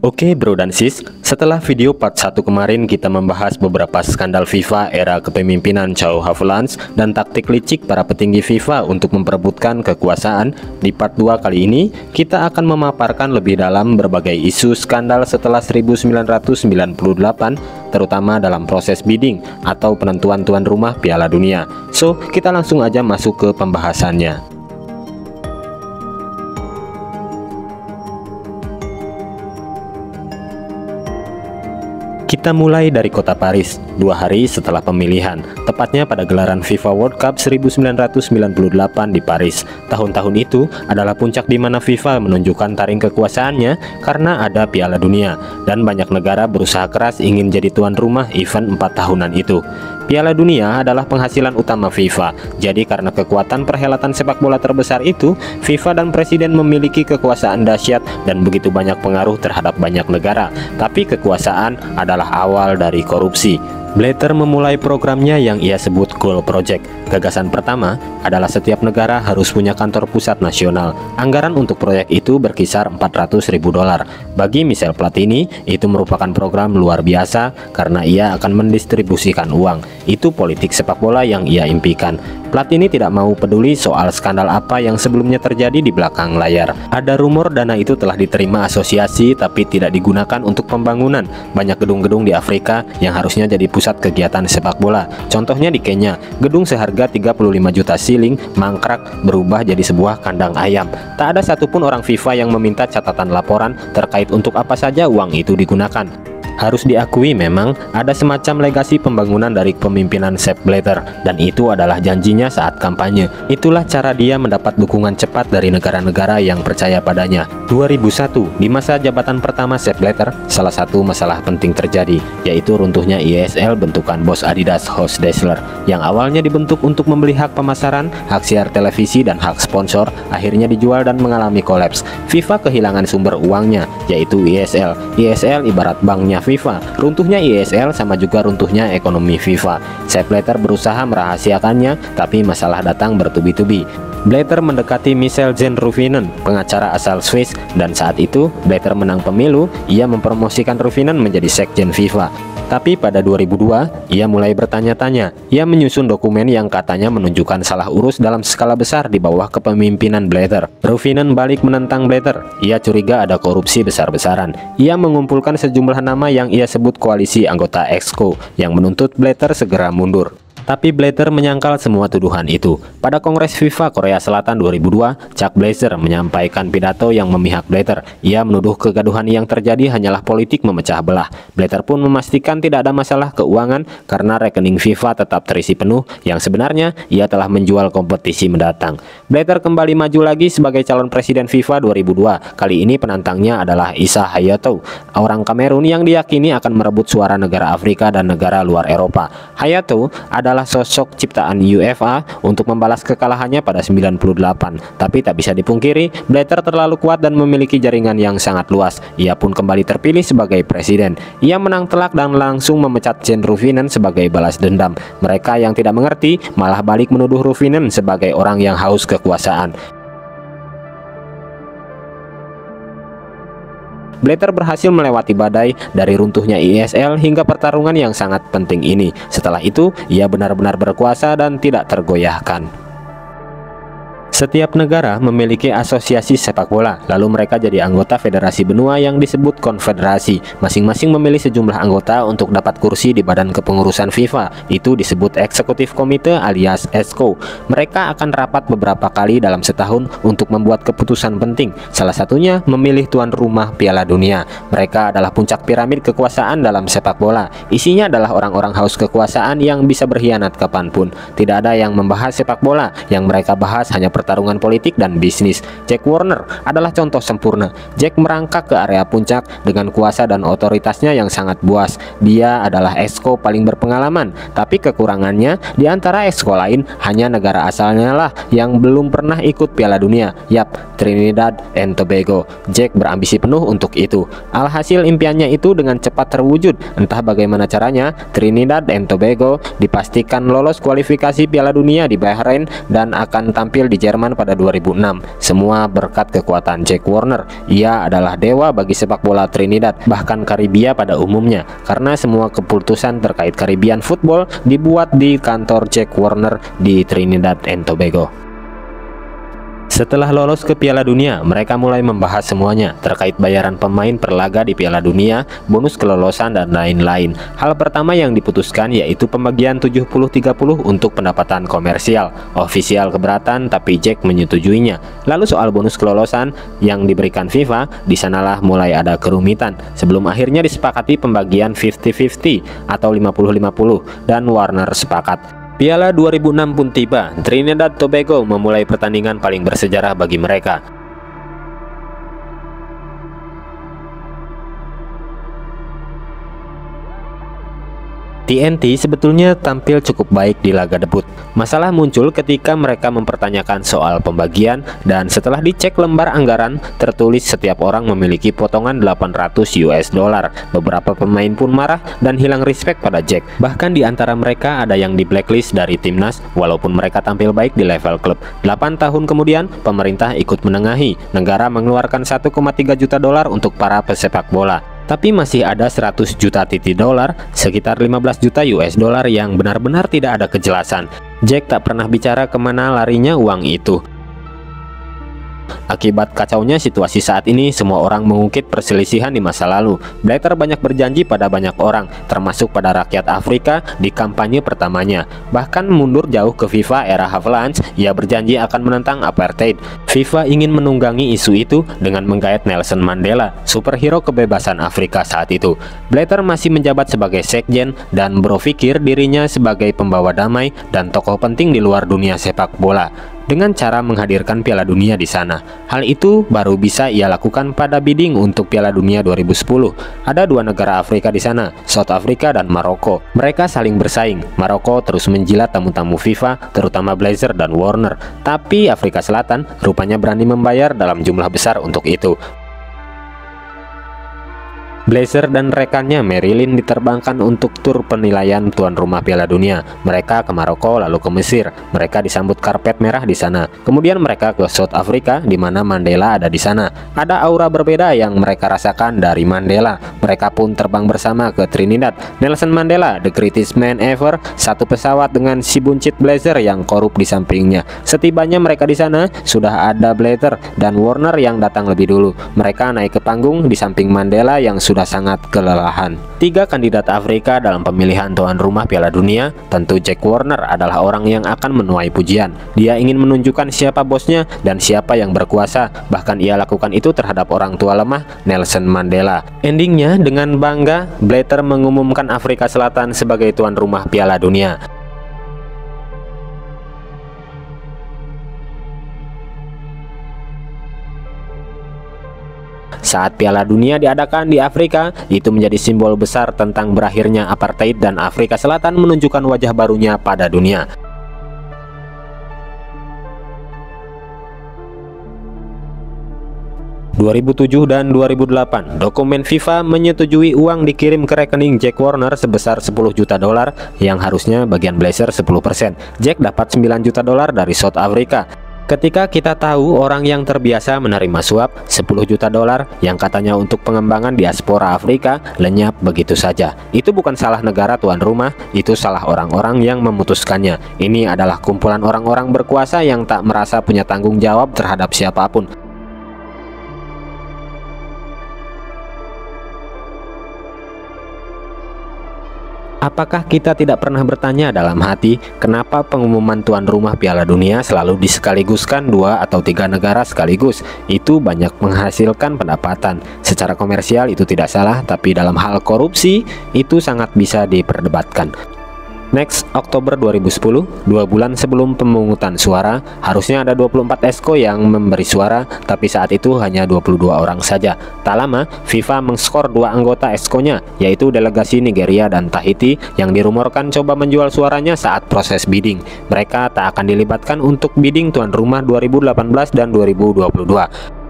Oke bro dan sis, setelah video part 1 kemarin kita membahas beberapa skandal FIFA era kepemimpinan João Havelange dan taktik licik para petinggi FIFA untuk memperebutkan kekuasaan. Di part 2 kali ini kita akan memaparkan lebih dalam berbagai isu skandal setelah 1998, terutama dalam proses bidding atau penentuan tuan rumah Piala Dunia. So, kita langsung aja masuk ke pembahasannya. Kita mulai dari kota Paris, 2 hari setelah pemilihan, tepatnya pada gelaran FIFA World Cup 1998 di Paris. Tahun-tahun itu adalah puncak di mana FIFA menunjukkan taring kekuasaannya karena ada Piala Dunia, dan banyak negara berusaha keras ingin jadi tuan rumah event 4 tahunan itu. Piala Dunia adalah penghasilan utama FIFA, jadi karena kekuatan perhelatan sepak bola terbesar itu, FIFA dan presiden memiliki kekuasaan dahsyat dan begitu banyak pengaruh terhadap banyak negara. Tapi kekuasaan adalah awal dari korupsi. Blatter memulai programnya yang ia sebut Goal Project. Gagasan pertama adalah setiap negara harus punya kantor pusat nasional. Anggaran untuk proyek itu berkisar $400.000. Bagi Michel Platini, itu merupakan program luar biasa karena ia akan mendistribusikan uang. Itu politik sepak bola yang ia impikan. Platini tidak mau peduli soal skandal apa yang sebelumnya terjadi di belakang layar. Ada rumor dana itu telah diterima asosiasi tapi tidak digunakan untuk pembangunan banyak gedung-gedung di Afrika yang harusnya jadi pusat kegiatan sepak bola. Contohnya di Kenya, gedung seharga 35 juta shilling mangkrak berubah jadi sebuah kandang ayam. Tak ada satupun orang FIFA yang meminta catatan laporan terkait untuk apa saja uang itu digunakan. Harus diakui memang ada semacam legasi pembangunan dari kepemimpinan Sepp Blatter, dan itu adalah janjinya saat kampanye. Itulah cara dia mendapat dukungan cepat dari negara-negara yang percaya padanya. 2001, di masa jabatan pertama Sepp Blatter, salah satu masalah penting terjadi, yaitu runtuhnya ISL bentukan bos Adidas Horst Dassler, yang awalnya dibentuk untuk membeli hak pemasaran, hak siar televisi, dan hak sponsor, akhirnya dijual dan mengalami kolaps. FIFA kehilangan sumber uangnya, yaitu ISL. ISL ibarat banknya FIFA. Runtuhnya ISL sama juga runtuhnya ekonomi FIFA. Sepp Blatter berusaha merahasiakannya, tapi masalah datang bertubi-tubi. Blatter mendekati Michel Jan Ruffinen, pengacara asal Swiss, dan saat itu Blatter menang pemilu. Ia mempromosikan Ruffinen menjadi sekjen FIFA. Tapi pada 2002, ia mulai bertanya-tanya. Ia menyusun dokumen yang katanya menunjukkan salah urus dalam skala besar di bawah kepemimpinan Blatter. Ruffinen balik menentang Blatter. Ia curiga ada korupsi besar-besaran. Ia mengumpulkan sejumlah nama yang ia sebut koalisi anggota EXCO yang menuntut Blatter segera mundur. Tapi Blatter menyangkal semua tuduhan itu. Pada Kongres FIFA Korea Selatan 2002, Chuck Blazer menyampaikan pidato yang memihak Blatter. Ia menuduh kegaduhan yang terjadi hanyalah politik memecah belah. Blatter pun memastikan tidak ada masalah keuangan karena rekening FIFA tetap terisi penuh, yang sebenarnya ia telah menjual kompetisi mendatang. Blatter kembali maju lagi sebagai calon presiden FIFA 2002. Kali ini penantangnya adalah Issa Hayatou, orang Kamerun yang diyakini akan merebut suara negara Afrika dan negara luar Eropa. Hayatou adalah sosok ciptaan UEFA untuk membalas kekalahannya pada 98. Tapi tak bisa dipungkiri, Blatter terlalu kuat dan memiliki jaringan yang sangat luas. Ia pun kembali terpilih sebagai presiden. Ia menang telak dan langsung memecat Jan Ruffinen sebagai balas dendam. Mereka yang tidak mengerti malah balik menuduh Ruffinen sebagai orang yang haus kekuasaan. Blatter berhasil melewati badai dari runtuhnya ISL hingga pertarungan yang sangat penting ini. Setelah itu, ia benar-benar berkuasa dan tidak tergoyahkan. Setiap negara memiliki asosiasi sepak bola, lalu mereka jadi anggota federasi benua yang disebut konfederasi. Masing-masing memilih sejumlah anggota untuk dapat kursi di badan kepengurusan FIFA. Itu disebut eksekutif komite alias EXCO. Mereka akan rapat beberapa kali dalam setahun untuk membuat keputusan penting. Salah satunya memilih tuan rumah Piala Dunia. Mereka adalah puncak piramid kekuasaan dalam sepak bola. Isinya adalah orang-orang haus kekuasaan yang bisa berkhianat kapanpun. Tidak ada yang membahas sepak bola, yang mereka bahas hanya pertarungan politik dan bisnis. Jack Warner adalah contoh sempurna. Jack merangkak ke area puncak dengan kuasa dan otoritasnya yang sangat buas. Dia adalah EXCO paling berpengalaman, tapi kekurangannya di antara EXCO lain hanya negara asalnya lah yang belum pernah ikut Piala Dunia. Yap, Trinidad and Tobago. Jack berambisi penuh untuk itu. Alhasil impiannya itu dengan cepat terwujud. Entah bagaimana caranya, Trinidad and Tobago dipastikan lolos kualifikasi Piala Dunia di Bahrain dan akan tampil di Jerman Jerman pada 2006. Semua berkat kekuatan Jack Warner. Ia adalah dewa bagi sepak bola Trinidad, bahkan Karibia pada umumnya, karena semua keputusan terkait Caribbean football dibuat di kantor Jack Warner di Trinidad and Tobago. Setelah lolos ke Piala Dunia, mereka mulai membahas semuanya terkait bayaran pemain per laga di Piala Dunia, bonus kelolosan, dan lain-lain. Hal pertama yang diputuskan yaitu pembagian 70-30 untuk pendapatan komersial. Ofisial keberatan, tapi Jack menyetujuinya. Lalu soal bonus kelolosan yang diberikan FIFA, disanalah mulai ada kerumitan. Sebelum akhirnya disepakati pembagian 50-50 atau 50-50, dan Warner sepakat. Piala 2006 pun tiba. Trinidad Tobago memulai pertandingan paling bersejarah bagi mereka. TNT sebetulnya tampil cukup baik di laga debut. Masalah muncul ketika mereka mempertanyakan soal pembagian, dan setelah dicek lembar anggaran, tertulis setiap orang memiliki potongan 800 US dollar. Beberapa pemain pun marah dan hilang respect pada Jack. Bahkan di antara mereka ada yang di blacklist dari timnas walaupun mereka tampil baik di level klub. 8 tahun kemudian, pemerintah ikut menengahi. Negara mengeluarkan 1,3 juta dolar untuk para pesepak bola. Tapi masih ada 100 juta dolar, sekitar 15 juta US dollar yang benar-benar tidak ada kejelasan. Jack tak pernah bicara kemana larinya uang itu. Akibat kacaunya situasi saat ini, semua orang mengungkit perselisihan di masa lalu. Blatter banyak berjanji pada banyak orang, termasuk pada rakyat Afrika di kampanye pertamanya. Bahkan mundur jauh ke FIFA era Havelange, ia berjanji akan menentang apartheid. FIFA ingin menunggangi isu itu dengan menggait Nelson Mandela, superhero kebebasan Afrika saat itu. Blatter masih menjabat sebagai sekjen dan berpikir dirinya sebagai pembawa damai dan tokoh penting di luar dunia sepak bola, dengan cara menghadirkan Piala Dunia di sana. Hal itu baru bisa ia lakukan pada bidding untuk Piala Dunia 2010. Ada dua negara Afrika di sana, South Africa dan Maroko. Mereka saling bersaing. Maroko terus menjilat tamu-tamu FIFA, terutama Blazer dan Warner. Tapi Afrika Selatan rupanya berani membayar dalam jumlah besar untuk itu. Blazer dan rekannya Marilyn diterbangkan untuk tur penilaian tuan rumah Piala Dunia. Mereka ke Maroko lalu ke Mesir. Mereka disambut karpet merah di sana. Kemudian mereka ke South Africa di mana Mandela ada di sana. Ada aura berbeda yang mereka rasakan dari Mandela. Mereka pun terbang bersama ke Trinidad. Nelson Mandela, the greatest man ever, satu pesawat dengan si buncit Blazer yang korup di sampingnya. Setibanya mereka di sana, sudah ada Blatter dan Warner yang datang lebih dulu. Mereka naik ke panggung di samping Mandela yang sudah sangat kelelahan. 3 kandidat Afrika dalam pemilihan tuan rumah Piala Dunia. Tentu Jack Warner adalah orang yang akan menuai pujian. Dia ingin menunjukkan siapa bosnya dan siapa yang berkuasa. Bahkan ia lakukan itu terhadap orang tua lemah, Nelson Mandela. Endingnya dengan bangga, Blatter mengumumkan Afrika Selatan sebagai tuan rumah Piala Dunia. Saat Piala Dunia diadakan di Afrika, itu menjadi simbol besar tentang berakhirnya apartheid dan Afrika Selatan menunjukkan wajah barunya pada dunia. (2007 dan 2008), dokumen FIFA menyetujui uang dikirim ke rekening Jack Warner sebesar 10 juta dolar yang harusnya bagian Blazer 10%. Jack dapat 9 juta dolar dari South Africa. Ketika kita tahu orang yang terbiasa menerima suap 10 juta dolar yang katanya untuk pengembangan diaspora Afrika lenyap begitu saja. Itu bukan salah negara tuan rumah, itu salah orang-orang yang memutuskannya. Ini adalah kumpulan orang-orang berkuasa yang tak merasa punya tanggung jawab terhadap siapapun. Apakah kita tidak pernah bertanya dalam hati, kenapa pengumuman tuan rumah Piala Dunia selalu disekaligus,kan 2 atau 3 negara sekaligus? Itu banyak menghasilkan pendapatan. Secara komersial itu tidak salah, tapi dalam hal korupsi itu sangat bisa diperdebatkan. Next, Oktober 2010, 2 bulan sebelum pemungutan suara, harusnya ada 24 exco yang memberi suara, tapi saat itu hanya 22 orang saja. Tak lama, FIFA mengskor 2 anggota exco-nya, yaitu delegasi Nigeria dan Tahiti, yang dirumorkan coba menjual suaranya saat proses bidding. Mereka tak akan dilibatkan untuk bidding tuan rumah 2018 dan 2022.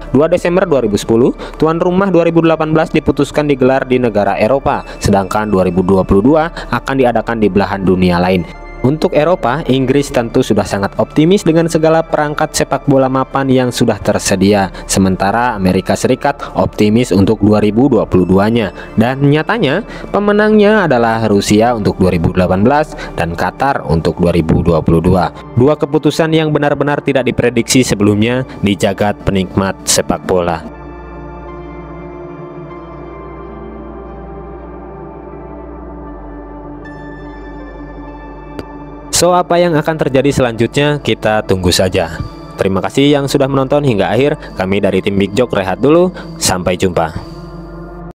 2 Desember 2010, tuan rumah 2018 diputuskan digelar di negara Eropa, sedangkan 2022 akan diadakan di belahan dunia lain. Untuk Eropa, Inggris tentu sudah sangat optimis dengan segala perangkat sepak bola mapan yang sudah tersedia. Sementara Amerika Serikat optimis untuk 2022-nya. Dan nyatanya, pemenangnya adalah Rusia untuk 2018 dan Qatar untuk 2022. Dua keputusan yang benar-benar tidak diprediksi sebelumnya di jagat penikmat sepak bola. So, apa yang akan terjadi selanjutnya kita tunggu saja. Terima kasih yang sudah menonton hingga akhir. Kami dari tim Big Jok rehat dulu. Sampai jumpa.